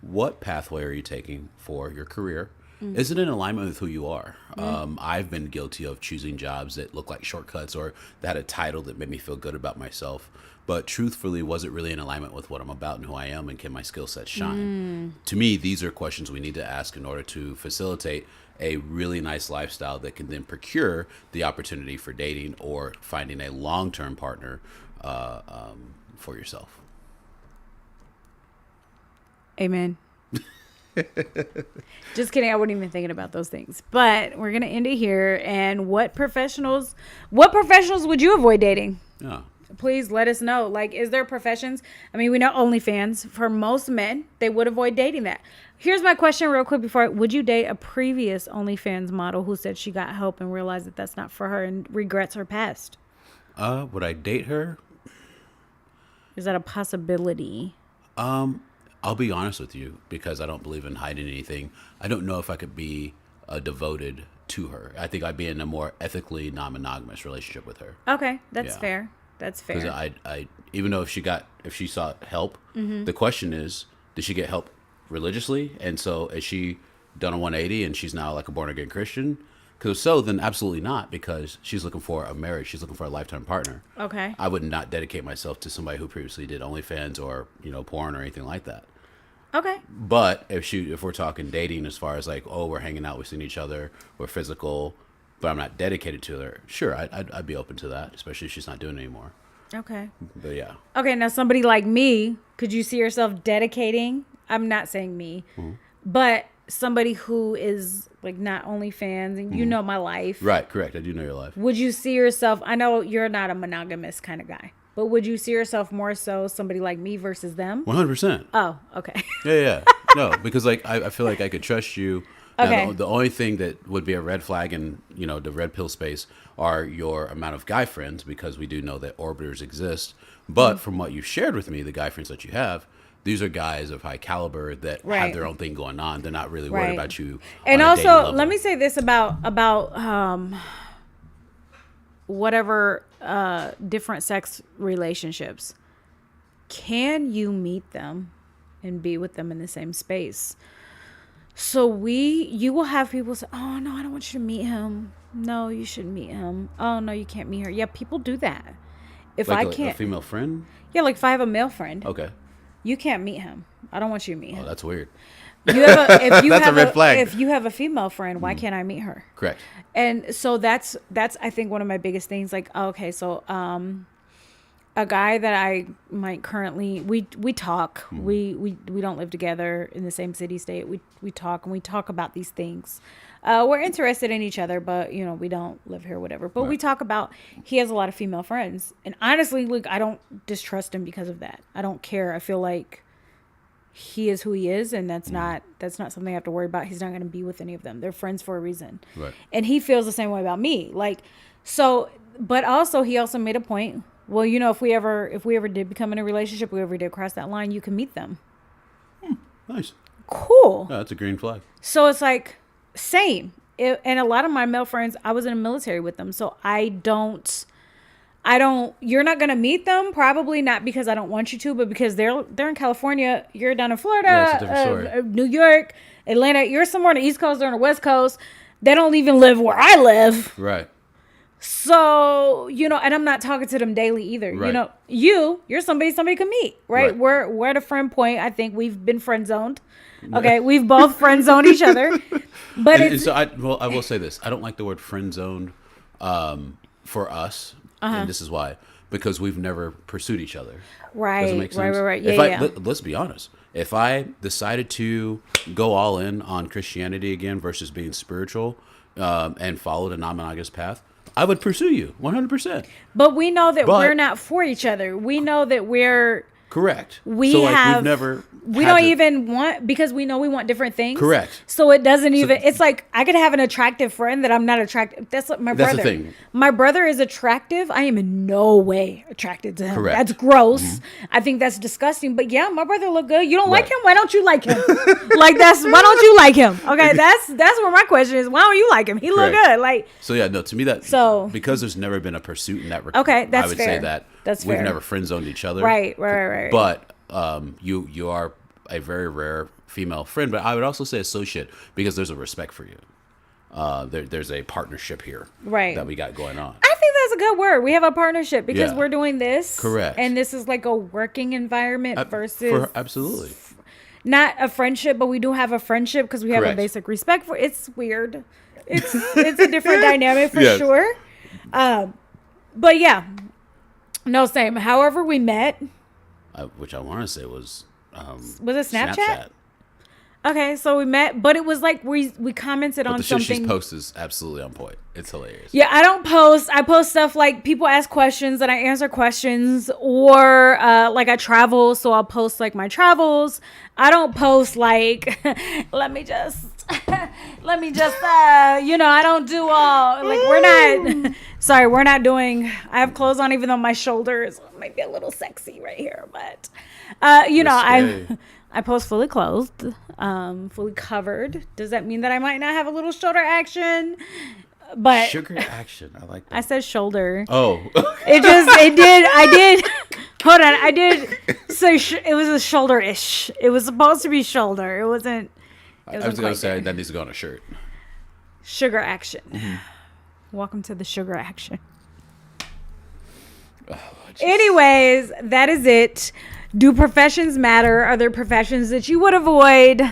what pathway are you taking for your career? Is it in alignment with who you are? I've been guilty of choosing jobs that look like shortcuts or that had a title that made me feel good about myself. But truthfully, was it really in alignment with what I'm about and who I am, and can my skill set shine? To me, these are questions we need to ask in order to facilitate a really nice lifestyle that can then procure the opportunity for dating or finding a long-term partner for yourself. Amen. Just kidding. I wasn't even thinking about those things. But we're gonna end it here. And what professionals would you avoid dating? Yeah. Please let us know. Like, is there professions? I mean, we know OnlyFans. For most men, they would avoid dating that. Here's my question real quick would you date a previous OnlyFans model who said she got help and realized that that's not for her and regrets her past? Would I date her? Is that a possibility? I'll be honest with you, because I don't believe in hiding anything. I don't know if I could be devoted to her. I think I'd be in a more ethically non-monogamous relationship with her. Okay, that's Yeah. fair. That's fair. Because I even though if she sought help, Mm-hmm. the question is, did she get help religiously? And so is she done a 180 and she's now like a born again Christian? Because so, then absolutely not, because she's looking for a marriage. She's looking for a lifetime partner. Okay. I would not dedicate myself to somebody who previously did OnlyFans or porn or anything like that. Okay. But if we're talking dating, as far as like, oh, we're hanging out, we're seeing each other, we're physical, but I'm not dedicated to her, sure, I'd be open to that, especially if she's not doing it anymore. Okay. But yeah. Okay, now somebody like me, could you see yourself dedicating? I'm not saying me, but somebody who is like not OnlyFans and you know my life. Right, correct. I do know your life. Would you see yourself, I know you're not a monogamous kind of guy, but would you see yourself more so somebody like me versus them? 100%. Oh, okay. Yeah. No, because like I feel like I could trust you. Now, Okay. the only thing that would be a red flag in the red pill space are your amount of guy friends, because we do know that orbiters exist. But from what you've shared with me, the guy friends that you have, these are guys of high caliber that Right. have their own thing going on. They're not really worried Right. about you. And on a dating also, level. let me say this about whatever different sex relationships. Can you meet them and be with them in the same space? So you will have people say, "Oh no, I don't want you to meet him. No, you shouldn't meet him. Oh no, you can't meet her." Yeah, people do that. If like I a can't, female friend. yeah, like if I have a male friend, Okay. you can't meet him. I don't want you to meet Oh, him. that's weird. You have if you That's a have red flag. If you have a female friend, why can't I meet her? Correct. And so that's I think one of my biggest things. Like, okay, so a guy that I might currently we talk. We don't live together in the same city state. We talk and we talk about these things. We're interested in each other, but we don't live here, whatever. But we Right. talk about he has a lot of female friends, and honestly, look, I don't distrust him because of that. I don't care. I feel like he is who he is, and that's not something I have to worry about. He's not going to be with any of them. They're friends for a reason. Right. And he feels the same way about me. Like, so, but also he also made a point. Well, if we ever did become in a relationship, we ever did cross that line, you can meet them. Nice. Cool. Yeah, that's a green flag. So it's like same. And a lot of my male friends, I was in the military with them, so I don't you're not going to meet them, probably not because I don't want you to, but because they're in California, you're down in Florida, Yeah, it's a different story. New York, Atlanta, you're somewhere on the East Coast or on the West Coast. They don't even live where I live. Right. So, and I'm not talking to them daily either. Right. You're somebody can meet, right? Right. We're at a friend point. I think we've been friend zoned. Okay. We've both friend zoned each other, but And so I will say this. I don't like the word friend zoned for us. And this is why. Because we've never pursued each other. right, Does it make sense? right. If Yeah. let's be honest. If I decided to go all in on Christianity again versus being spiritual and follow the non-monogamous path, I would pursue you 100%. But we know that But- we're not for each other. We know that Correct. we so, have we've never. we had don't to- even want, because we know we want different things. Correct. So it doesn't even, it's like I could have an attractive friend that I'm not attracted. That's what my That's brother. the thing. My brother is attractive. I am in no way attracted to him. Correct. That's gross. I think that's disgusting. But yeah, my brother look good. You don't like Right. him? Why don't you like him? Why don't you like him? Okay, that's where my question is. Why don't you like him? He look Correct. good. Like, So yeah, no. To me, that So- because there's never been a pursuit in that regard. Okay, that's I would fair. say that That's we've fair. never friend zoned each other. Right. But you are a very rare female friend. But I would also say associate because there's a respect for you. There's a partnership here. Right. That we got going on. I think that's a good word. We have a partnership because Yeah. we're doing this. Correct. And this is like a working environment versus Absolutely. not a friendship, but we do have a friendship because we have a Correct. basic respect for. It's weird. It's a different dynamic for Yes. sure. But yeah, no, same. However, we met. Which I want to say was Was it Snapchat? Okay, so we met, but it was like we commented But on the shit something. she's posts is absolutely on point. It's hilarious. Yeah, I don't post. I post stuff like people ask questions and I answer questions, or like I travel, so I'll post like my travels. I don't post like let me just I don't do all like we're not sorry, we're not doing. I have clothes on even though my shoulders might be a little sexy right here, but Risque. I post fully clothed, fully covered. Does that mean that I might not have a little shoulder action? But Sugar action. I like that. I said shoulder. Oh. I did. Hold on. I did say it was a shoulder-ish. It was supposed to be shoulder. It wasn't. I was going quite to say there. that needs to go on a shirt. Sugar action. Welcome to the sugar action. Anyways, that is it. Do professions matter? Are there professions that you would avoid?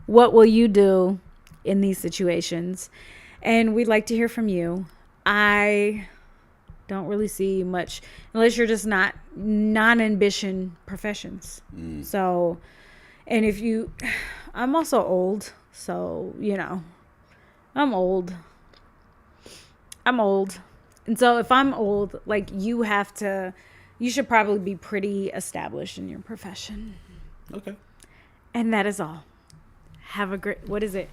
What will you do in these situations? And we'd like to hear from you. I don't really see much unless you're just not non-ambition professions. So, and if you, I'm also old. So, I'm old. And so if I'm old, like you should probably be pretty established in your profession. Okay. And that is all. Have a great, what is it?